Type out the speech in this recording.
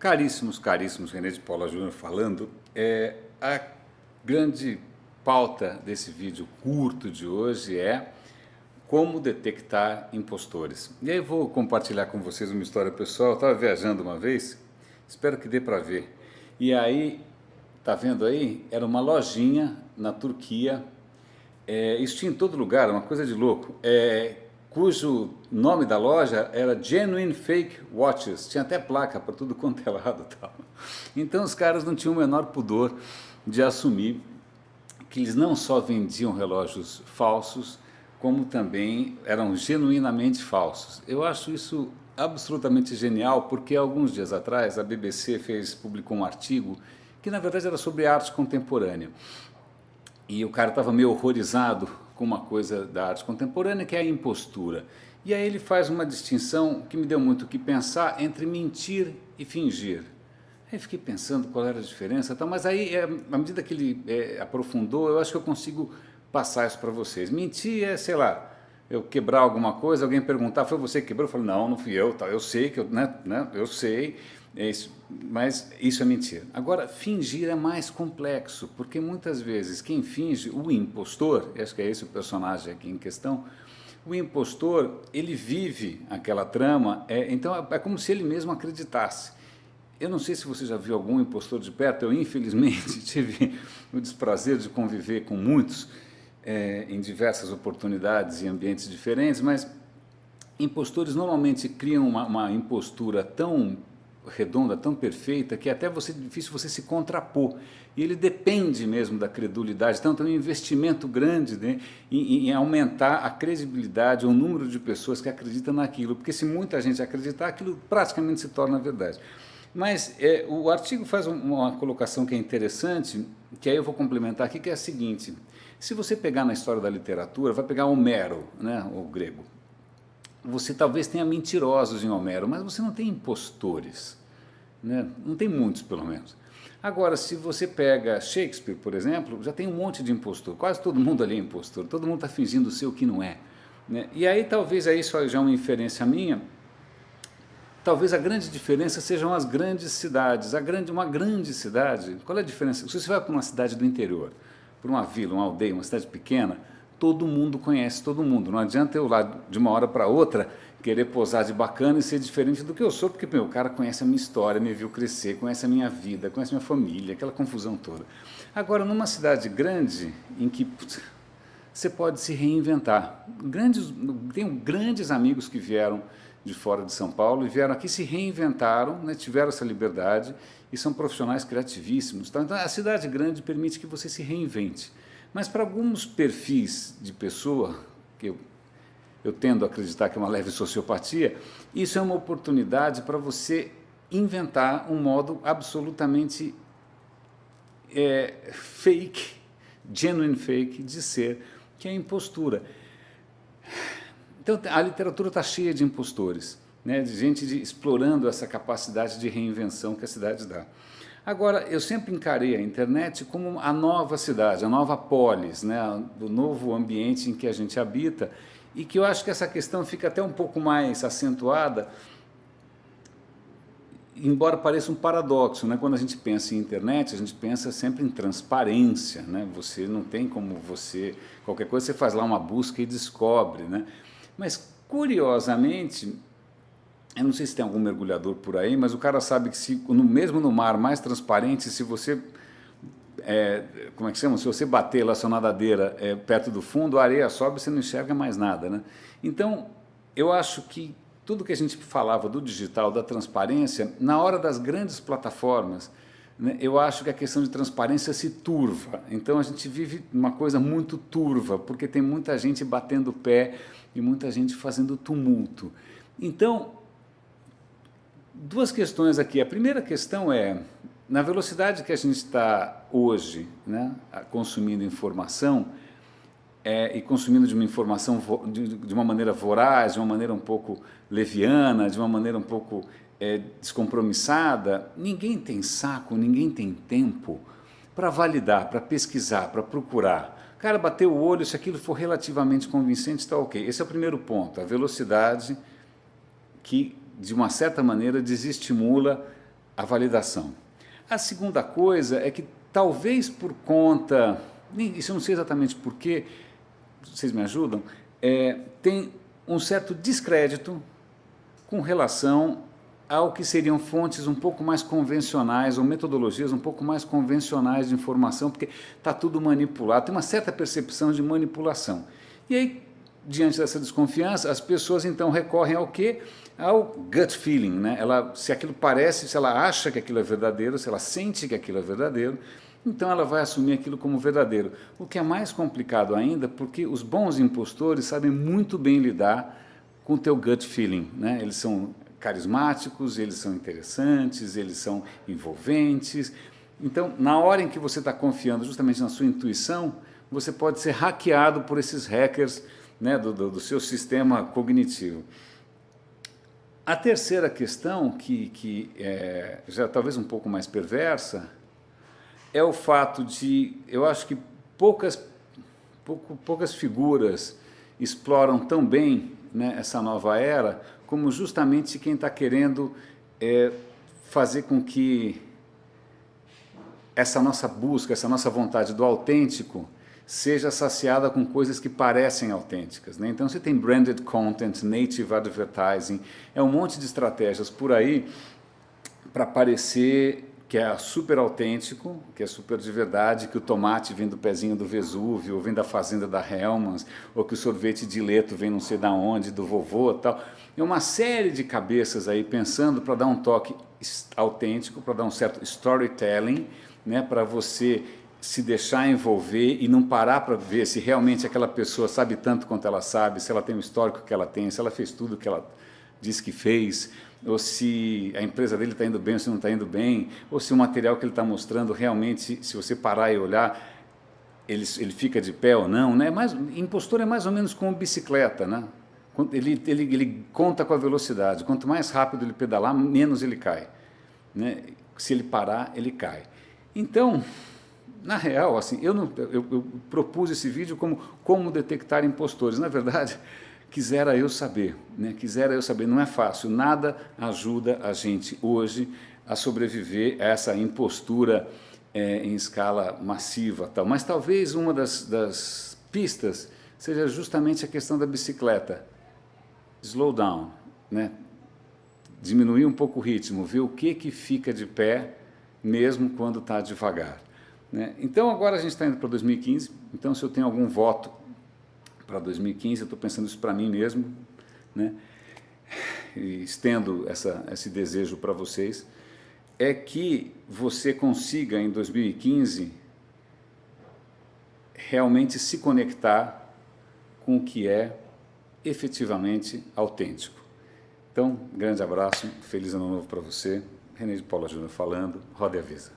Caríssimos, caríssimos, René de Paula Júnior falando. A grande pauta desse vídeo curto de hoje é como detectar impostores. E aí eu vou compartilhar com vocês uma história pessoal. Eu estava viajando uma vez, espero que dê para ver. E aí, tá vendo aí? Era uma lojinha na Turquia, isso tinha em todo lugar, uma coisa de louco, cujo nome da loja era Genuine Fake Watches, tinha até placa para tudo quanto é lado e tal. Então os caras não tinham o menor pudor de assumir que eles não só vendiam relógios falsos, como também eram genuinamente falsos. Eu acho isso absolutamente genial, porque alguns dias atrás a BBC publicou um artigo que na verdade era sobre arte contemporânea. E o cara estava meio horrorizado com uma coisa da arte contemporânea, que é a impostura. E aí ele faz uma distinção que me deu muito o que pensar entre mentir e fingir. Aí fiquei pensando qual era a diferença, tal, mas aí, à medida que ele aprofundou, eu acho que eu consigo passar isso para vocês. Mentir é, sei lá, eu quebrar alguma coisa, alguém perguntar, foi você que quebrou? Eu falo, não, não fui eu, tal, eu sei que eu sei. Mas isso é mentira. Agora, fingir é mais complexo, porque muitas vezes quem finge, o impostor, acho que é esse o personagem aqui em questão, o impostor, ele vive aquela trama, então é como se ele mesmo acreditasse. Eu não sei se você já viu algum impostor de perto, eu infelizmente tive o desprazer de conviver com muitos em diversas oportunidades e ambientes diferentes, mas impostores normalmente criam uma impostura tão redonda, tão perfeita, que até é difícil você se contrapor. E ele depende mesmo da credulidade, tanto é um investimento grande, né, em aumentar a credibilidade, o número de pessoas que acreditam naquilo, porque se muita gente acreditar, aquilo praticamente se torna verdade. Mas o artigo faz uma colocação que é interessante, que aí eu vou complementar aqui, que é a seguinte: se você pegar na história da literatura, vai pegar Homero, né, o grego, você talvez tenha mentirosos em Homero, mas você não tem impostores, né? Não tem muitos, pelo menos. Agora, se você pega Shakespeare, por exemplo, já tem um monte de impostor, quase todo mundo ali é impostor, todo mundo está fingindo ser o que não é, né? E aí talvez aí só já é uma inferência minha, talvez a grande diferença sejam as grandes cidades. Uma grande cidade, qual é a diferença? Se você vai para uma cidade do interior, para uma vila, uma aldeia, uma cidade pequena, todo mundo conhece todo mundo. Não adianta eu lá de uma hora para outra querer posar de bacana e ser diferente do que eu sou, porque o cara conhece a minha história, me viu crescer, conhece a minha vida, conhece a minha família, aquela confusão toda. Agora, numa cidade grande, em que você pode se reinventar. Tenho grandes amigos que vieram de fora de São Paulo e vieram aqui, se reinventaram, né, tiveram essa liberdade e são profissionais criativíssimos. Tá? Então, a cidade grande permite que você se reinvente. Mas para alguns perfis de pessoa, que eu tendo a acreditar que é uma leve sociopatia, isso é uma oportunidade para você inventar um modo absolutamente fake, genuine fake, de ser, que é a impostura. Então a literatura está cheia de impostores, né, de gente explorando essa capacidade de reinvenção que a cidade dá. Agora, eu sempre encarei a internet como a nova cidade, a nova polis, né, o novo ambiente em que a gente habita, e que eu acho que essa questão fica até um pouco mais acentuada, embora pareça um paradoxo, né? Quando a gente pensa em internet, a gente pensa sempre em transparência, né? Você não tem como qualquer coisa você faz lá uma busca e descobre, né? Mas, curiosamente, eu não sei se tem algum mergulhador por aí, mas o cara sabe que mesmo no mar mais transparente, se você, como é que chama? Se você bater lá sua nadadeira perto do fundo, a areia sobe e você não enxerga mais nada, né? Então, eu acho que tudo que a gente falava do digital, da transparência, na hora das grandes plataformas, né, eu acho que a questão de transparência se turva. Então, a gente vive uma coisa muito turva, porque tem muita gente batendo o pé e muita gente fazendo tumulto. Então, duas questões aqui. A primeira questão é, na velocidade que a gente está hoje, né, consumindo informação, e consumindo de uma informação de uma maneira voraz, de uma maneira um pouco leviana, de uma maneira um pouco descompromissada, ninguém tem saco, ninguém tem tempo para validar, para pesquisar, para procurar. O cara bateu o olho, se aquilo for relativamente convincente, está ok. Esse é o primeiro ponto, a velocidade que, de uma certa maneira, desestimula a validação. A segunda coisa é que talvez por conta, isso eu não sei exatamente porquê, vocês me ajudam, tem um certo descrédito com relação ao que seriam fontes um pouco mais convencionais ou metodologias um pouco mais convencionais de informação, porque está tudo manipulado, tem uma certa percepção de manipulação. E aí, diante dessa desconfiança, as pessoas então recorrem ao quê? Ao gut feeling, né? Se aquilo parece, se ela acha que aquilo é verdadeiro, se ela sente que aquilo é verdadeiro, então ela vai assumir aquilo como verdadeiro. O que é mais complicado ainda, porque os bons impostores sabem muito bem lidar com o teu gut feeling, né? Eles são carismáticos, eles são interessantes, eles são envolventes. Então, na hora em que você está confiando justamente na sua intuição, você pode ser hackeado por esses hackers, né, do seu sistema cognitivo. A terceira questão, que é já talvez um pouco mais perversa, é o fato de, eu acho que poucas figuras exploram tão bem, né, essa nova era, como justamente quem está querendo fazer com que essa nossa busca, essa nossa vontade do autêntico seja saciada com coisas que parecem autênticas, né? Então você tem branded content, native advertising, é um monte de estratégias por aí para parecer que é super autêntico, que é super de verdade, que o tomate vem do pezinho do Vesúvio, ou vem da fazenda da Hellmann's, ou que o sorvete de Leto vem não sei da onde, do vovô e tal. É uma série de cabeças aí pensando para dar um toque autêntico, para dar um certo storytelling, né, para você se deixar envolver e não parar para ver se realmente aquela pessoa sabe tanto quanto ela sabe, se ela tem o histórico que ela tem, se ela fez tudo que ela disse que fez, ou se a empresa dele está indo bem ou se não está indo bem, ou se o material que ele está mostrando realmente, se você parar e olhar, ele fica de pé ou não, né? Impostor é mais ou menos como bicicleta, né? Ele conta com a velocidade, quanto mais rápido ele pedalar, menos ele cai, né? Se ele parar, ele cai. Então, na real, assim, eu propus esse vídeo como detectar impostores. Na verdade, quisera eu saber, né? Quisera eu saber, não é fácil, nada ajuda a gente hoje a sobreviver a essa impostura em escala massiva, tal. Mas talvez uma das pistas seja justamente a questão da bicicleta. Slow down, né? Diminuir um pouco o ritmo, ver o que fica de pé mesmo quando está devagar, né? Então agora a gente está indo para 2015, então se eu tenho algum voto para 2015, eu estou pensando isso para mim mesmo, né? E estendo esse desejo para vocês, é que você consiga em 2015 realmente se conectar com o que é efetivamente autêntico. Então, grande abraço, feliz ano novo para você. René de Paula Júnior falando, roda e avisa.